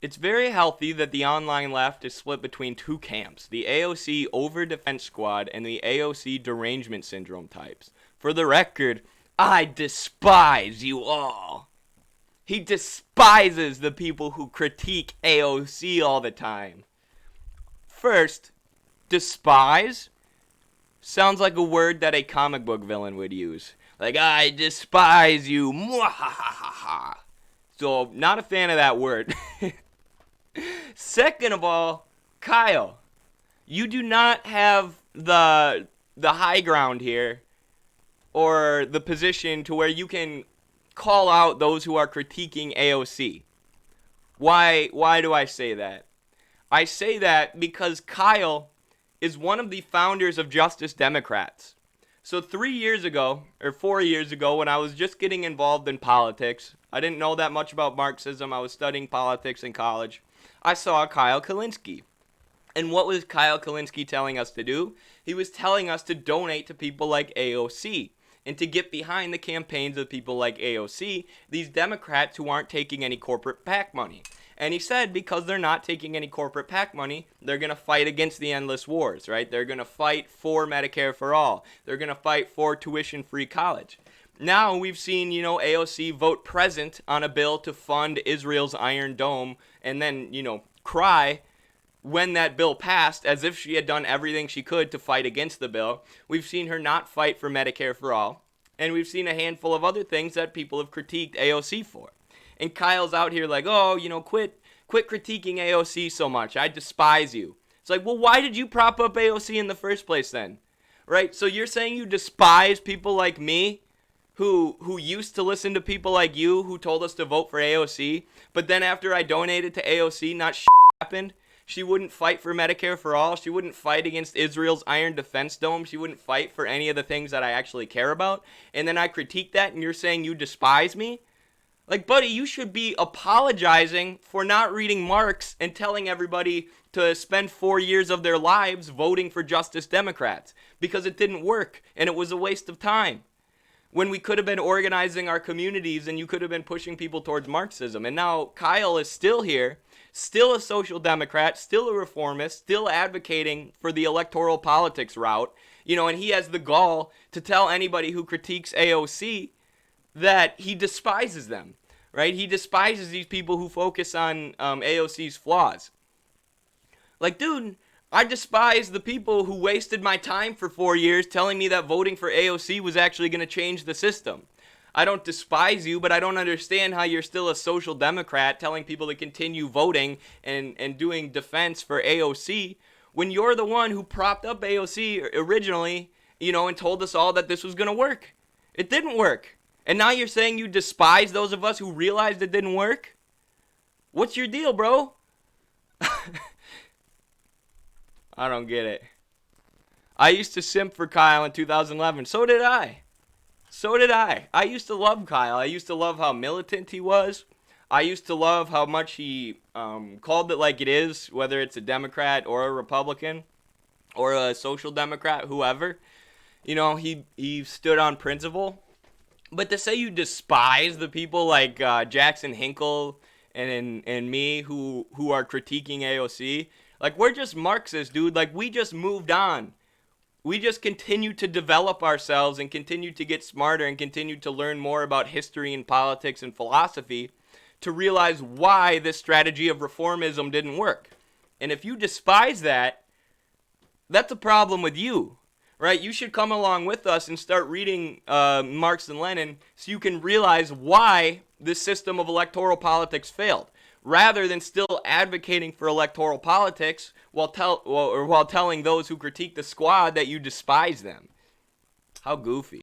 It's very healthy that the online left is split between two camps, the AOC over-defense squad and the AOC derangement syndrome types. For the record, I despise you all. He despises the people who critique AOC all the time. First, despise sounds like a word that a comic book villain would use. Like, I despise you. Mwahahaha. So, not a fan of that word. Second of all, Kyle, you do not have the high ground here or the position to where you can call out those who are critiquing AOC. Why do I say that? I say that because Kyle is one of the founders of Justice Democrats. So 3 years ago, or 4 years ago, when I was just getting involved in politics, I didn't know that much about Marxism, I was studying politics in college, I saw Kyle Kulinski. And what was Kyle Kulinski telling us to do? He was telling us to donate to people like AOC and to get behind the campaigns of people like AOC, these Democrats who aren't taking any corporate PAC money. And he said because they're not taking any corporate PAC money, they're going to fight against the endless wars, right? They're going to fight for Medicare for all. They're going to fight for tuition-free college. Now we've seen, AOC vote present on a bill to fund Israel's Iron Dome and then, cry when that bill passed as if she had done everything she could to fight against the bill. We've seen her not fight for Medicare for all. And we've seen a handful of other things that people have critiqued AOC for. And Kyle's out here like, quit critiquing AOC so much. I despise you. It's like, well, why did you prop up AOC in the first place then? Right? So you're saying you despise people like me who used to listen to people like you who told us to vote for AOC, but then after I donated to AOC, not shit happened. She wouldn't fight for Medicare for all. She wouldn't fight against Israel's Iron Defense Dome. She wouldn't fight for any of the things that I actually care about. And then I critique that and you're saying you despise me? Like, buddy, you should be apologizing for not reading Marx and telling everybody to spend 4 years of their lives voting for Justice Democrats because it didn't work and it was a waste of time. When we could have been organizing our communities and you could have been pushing people towards Marxism. And now Kyle is still here, still a social democrat, still a reformist, still advocating for the electoral politics route, and he has the gall to tell anybody who critiques AOC that he despises them, right? He despises these people who focus on AOC's flaws. Like, dude, I despise the people who wasted my time for 4 years telling me that voting for AOC was actually going to change the system. I don't despise you, but I don't understand how you're still a social democrat telling people to continue voting and doing defense for AOC when you're the one who propped up AOC originally, and told us all that this was going to work. It didn't work. And now you're saying you despise those of us who realized it didn't work? What's your deal, bro? I don't get it. I used to simp for Kyle in 2011. So did I. I used to love Kyle. I used to love how militant he was. I used to love how much he called it like it is, whether it's a Democrat or a Republican or a social democrat, whoever. He stood on principle. But to say you despise the people like Jackson Hinkle and me who are critiquing AOC, like, we're just Marxists, dude. Like, we just moved on. We just continue to develop ourselves and continue to get smarter and continue to learn more about history and politics and philosophy to realize why this strategy of reformism didn't work. And if you despise that, that's a problem with you. Right? You should come along with us and start reading Marx and Lenin so you can realize why this system of electoral politics failed, rather than still advocating for electoral politics while telling those who critique the squad that you despise them. How goofy.